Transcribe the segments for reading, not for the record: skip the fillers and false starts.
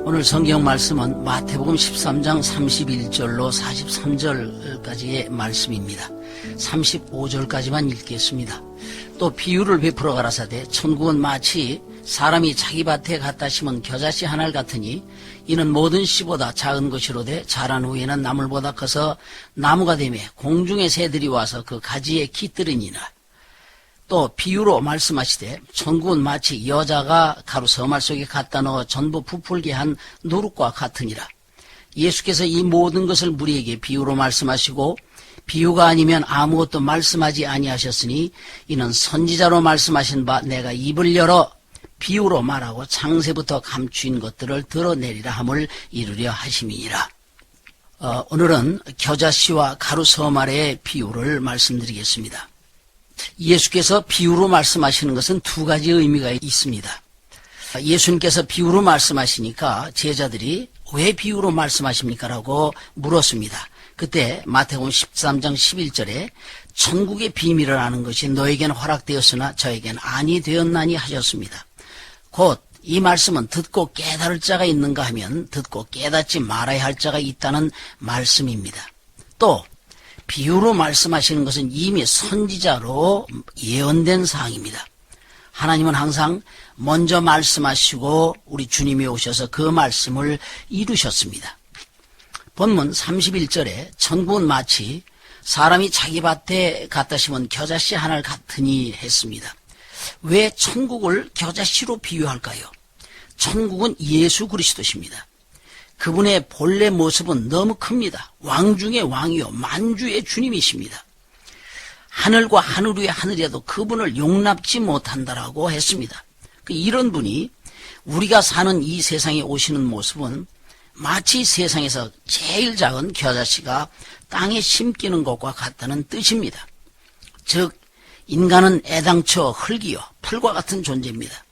오늘 성경 말씀은 마태복음 13장 31절로 43절까지의 말씀입니다. 35절까지만 읽겠습니다. 또 비유를 베풀어 가라사대 천국은 마치 사람이 자기 밭에 갖다 심은 겨자씨 하나를 같으니 이는 모든 씨보다 작은 것이로되 자란 후에는 나물보다 커서 나무가 되며 공중의 새들이 와서 그 가지에 깃들으니라. 또 비유로 말씀하시되 천국은 마치 여자가 가루 서말 속에 갖다 넣어 전부 부풀게 한 누룩과 같으니라. 예수께서 이 모든 것을 우리에게 비유로 말씀하시고 비유가 아니면 아무것도 말씀하지 아니하셨으니 이는 선지자로 말씀하신 바 내가 입을 열어 비유로 말하고 창세부터 감추인 것들을 드러내리라 함을 이루려 하심이니라. 오늘은 겨자씨와 가루 서말의 비유를 말씀드리겠습니다. 예수께서 비유로 말씀하시는 것은 두 가지 의미가 있습니다. 예수님께서 비유로 말씀하시니까 제자들이 왜 비유로 말씀하십니까? 라고 물었습니다. 그때 마태복음 13장 11절에 천국의 비밀을 아는 것이 너에게는 허락되었으나 저에게는 아니 되었나니 하셨습니다. 곧 이 말씀은 듣고 깨달을 자가 있는가 하면 듣고 깨닫지 말아야 할 자가 있다는 말씀입니다. 또 비유로 말씀하시는 것은 이미 선지자로 예언된 사항입니다. 하나님은 항상 먼저 말씀하시고 우리 주님이 오셔서 그 말씀을 이루셨습니다. 본문 31절에 천국은 마치 사람이 자기 밭에 갖다 심은 겨자씨 하나를 같으니 했습니다. 왜 천국을 겨자씨로 비유할까요? 천국은 예수 그리스도십니다. 그분의 본래 모습은 너무 큽니다. 왕 중의 왕이요 만주의 주님이십니다. 하늘과 하늘 위의 하늘에도 그분을 용납지 못한다라고 했습니다. 이런 분이 우리가 사는 이 세상에 오시는 모습은 마치 세상에서 제일 작은 겨자씨가 땅에 심기는 것과 같다는 뜻입니다. 즉 인간은 애당초 흙이요 풀과 같은 존재입니다.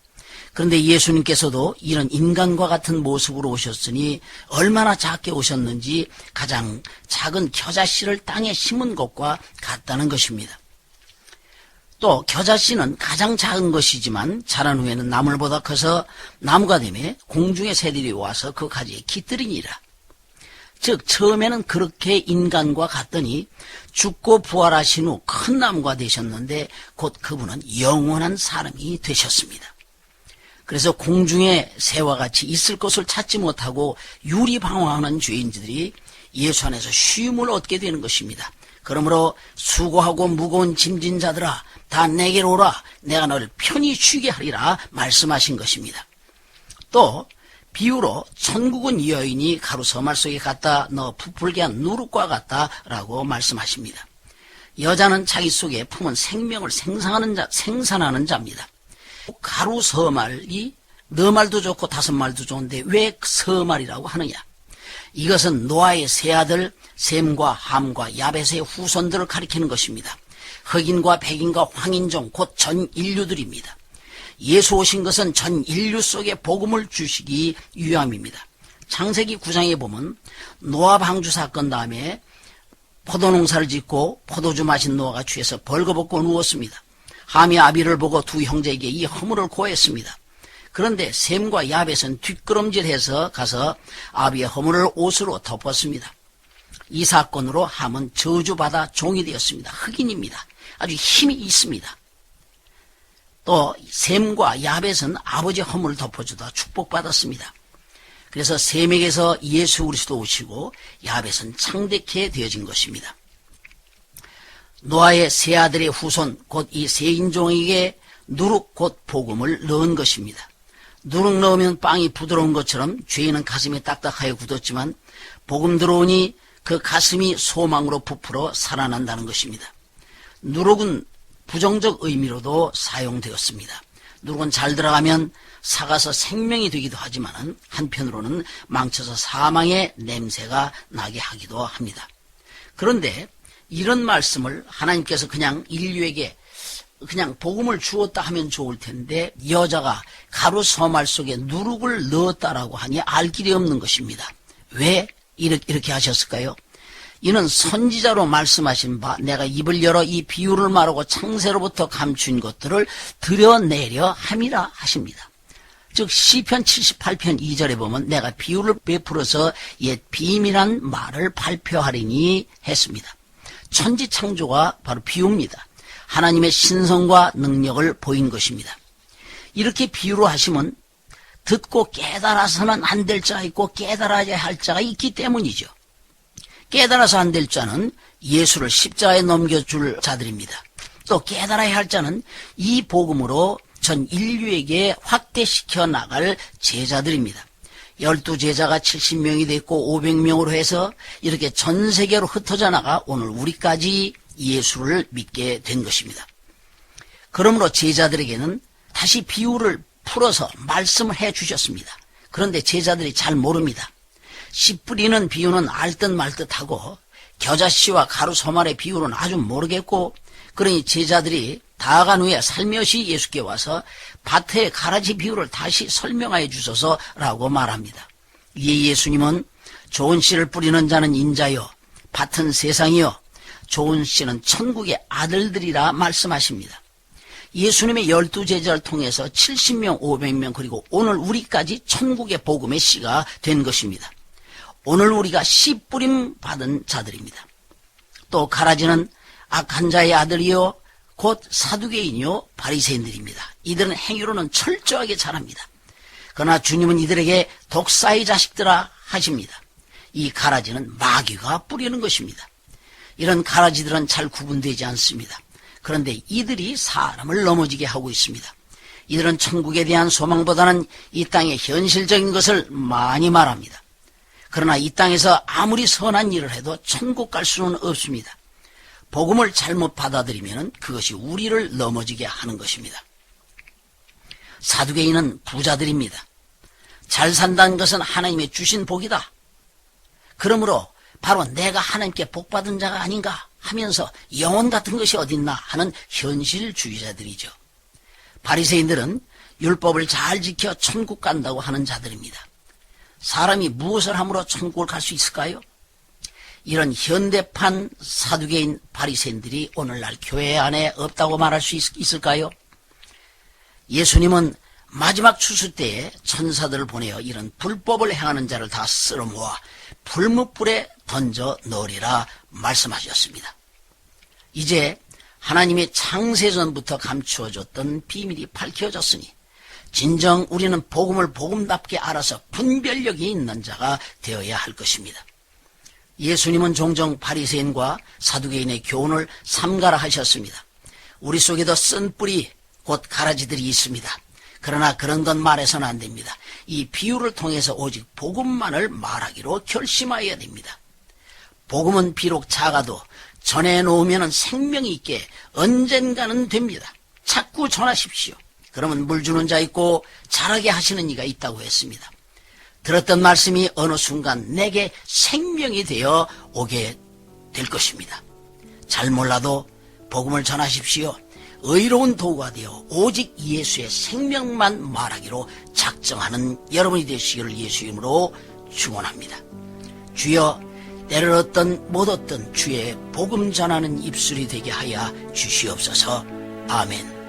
그런데 예수님께서도 이런 인간과 같은 모습으로 오셨으니 얼마나 작게 오셨는지 가장 작은 겨자씨를 땅에 심은 것과 같다는 것입니다. 또 겨자씨는 가장 작은 것이지만 자란 후에는 나물보다 커서 나무가 되며 공중의 새들이 와서 그 가지에 깃들이니라. 즉 처음에는 그렇게 인간과 같더니 죽고 부활하신 후 큰 나무가 되셨는데 곧 그분은 영원한 사람이 되셨습니다. 그래서 공중의 새와 같이 있을 곳을 찾지 못하고 유리방황하는 죄인들이 예수 안에서 쉼을 얻게 되는 것입니다. 그러므로 수고하고 무거운 짐진 자들아 다 내게로 오라 내가 너를 편히 쉬게 하리라 말씀하신 것입니다. 또 비유로 천국은 여인이 가루 서말 속에 갖다 넣어 부풀게 한 누룩과 같다라고 말씀하십니다. 여자는 자기 속에 품은 생명을 생산하는 자입니다. 가루 서말이 너 말도 좋고 다섯 말도 좋은데 왜 서말이라고 하느냐? 이것은 노아의 세 아들 셈과 함과 야벳의 후손들을 가리키는 것입니다. 흑인과 백인과 황인종 곧 전 인류들입니다. 예수 오신 것은 전 인류 속에 복음을 주시기 위함입니다. 창세기 9장에 보면 노아 방주 사건 다음에 포도농사를 짓고 포도주 마신 노아가 취해서 벌거벗고 누웠습니다. 함이 아비를 보고 두 형제에게 이 허물을 고했습니다. 그런데 셈과 야벳은 뒷걸음질해서 가서 아비의 허물을 옷으로 덮었습니다. 이 사건으로 함은 저주받아 종이 되었습니다. 흑인입니다. 아주 힘이 있습니다. 또 셈과 야벳은 아버지 허물을 덮어주다 축복받았습니다. 그래서 셈에게서 예수 그리스도 오시고 야벳은 창대케 되어진 것입니다. 노아의 세 아들의 후손 곧 이 세 인종에게 누룩 곧 복음을 넣은 것입니다. 누룩 넣으면 빵이 부드러운 것처럼 죄인은 가슴이 딱딱하게 굳었지만 복음 들어오니 그 가슴이 소망으로 부풀어 살아난다는 것입니다. 누룩은 부정적 의미로도 사용되었습니다. 누룩은 잘 들어가면 사가서 생명이 되기도 하지만 한편으로는 망쳐서 사망의 냄새가 나게 하기도 합니다. 그런데 이런 말씀을 하나님께서 그냥 인류에게 그냥 복음을 주었다 하면 좋을 텐데 여자가 가루 서말 속에 누룩을 넣었다라고 하니 알 길이 없는 것입니다. 왜 이렇게 하셨을까요? 이는 선지자로 말씀하신 바 내가 입을 열어 이 비유를 말하고 창세로부터 감춘 것들을 드러내려 함이라 하십니다. 즉 시편 78편 2절에 보면 내가 비유를 베풀어서 옛 비밀한 말을 발표하리니 했습니다. 천지창조가 바로 비유입니다. 하나님의 신성과 능력을 보인 것입니다. 이렇게 비유로 하시면 듣고 깨달아서는 안 될 자가 있고 깨달아야 할 자가 있기 때문이죠. 깨달아서 안 될 자는 예수를 십자가에 넘겨줄 자들입니다. 또 깨달아야 할 자는 이 복음으로 전 인류에게 확대시켜 나갈 제자들입니다. 12제자가 70명이 됐고 500명으로 해서 이렇게 전 세계로 흩어져 나가 오늘 우리까지 예수를 믿게 된 것입니다. 그러므로 제자들에게는 다시 비유를 풀어서 말씀을 해 주셨습니다. 그런데 제자들이 잘 모릅니다. 씨 뿌리는 비유는 알듯 말듯하고 겨자씨와 가루 소말의 비유는 아주 모르겠고, 그러니 제자들이 다 간 후에 살며시 예수께 와서 밭의 가라지 비유를 다시 설명하여 주소서라고 말합니다. 이에 예수님은 좋은 씨를 뿌리는 자는 인자요 밭은 세상이요 좋은 씨는 천국의 아들들이라 말씀하십니다. 예수님의 12제자를 통해서 70명, 500명 그리고 오늘 우리까지 천국의 복음의 씨가 된 것입니다. 오늘 우리가 씨 뿌림 받은 자들입니다. 또 가라지는 악한 자의 아들이요 곧 사두개인이요 바리새인들입니다. 이들은 행위로는 철저하게 잘합니다. 그러나 주님은 이들에게 독사의 자식들아 하십니다. 이 가라지는 마귀가 뿌리는 것입니다. 이런 가라지들은 잘 구분되지 않습니다. 그런데 이들이 사람을 넘어지게 하고 있습니다. 이들은 천국에 대한 소망보다는 이 땅의 현실적인 것을 많이 말합니다. 그러나 이 땅에서 아무리 선한 일을 해도 천국 갈 수는 없습니다. 복음을 잘못 받아들이면 그것이 우리를 넘어지게 하는 것입니다. 사두개인은 부자들입니다. 잘 산다는 것은 하나님의 주신 복이다. 그러므로 바로 내가 하나님께 복받은 자가 아닌가 하면서 영혼 같은 것이 어딨나 하는 현실주의자들이죠. 바리새인들은 율법을 잘 지켜 천국 간다고 하는 자들입니다. 사람이 무엇을 함으로 천국을 갈 수 있을까요? 이런 현대판 사두개인 바리새인들이 오늘날 교회 안에 없다고 말할 수 있을까요? 예수님은 마지막 추수 때에 천사들을 보내어 이런 불법을 행하는 자를 다 쓸어 모아 불뭇불에 던져 넣으리라 말씀하셨습니다. 이제 하나님의 창세전부터 감추어졌던 비밀이 밝혀졌으니 진정 우리는 복음을 복음답게 알아서 분별력이 있는 자가 되어야 할 것입니다. 예수님은 종종 바리새인과 사두개인의 교훈을 삼가라 하셨습니다. 우리 속에도 쓴 뿌리 곧 가라지들이 있습니다. 그러나 그런 것 말해서는 안 됩니다. 이 비유를 통해서 오직 복음만을 말하기로 결심하여야 됩니다. 복음은 비록 작아도 전해놓으면 생명이 있게 언젠가는 됩니다. 자꾸 전하십시오. 그러면 물 주는 자 있고 자라게 하시는 이가 있다고 했습니다. 들었던 말씀이 어느 순간 내게 생명이 되어 오게 될 것입니다. 잘 몰라도 복음을 전하십시오. 의로운 도구가 되어 오직 예수의 생명만 말하기로 작정하는 여러분이 되시기를 예수 이름으로 축원합니다. 주여, 때를 얻든 못 얻든 주의 복음 전하는 입술이 되게 하여 주시옵소서. 아멘.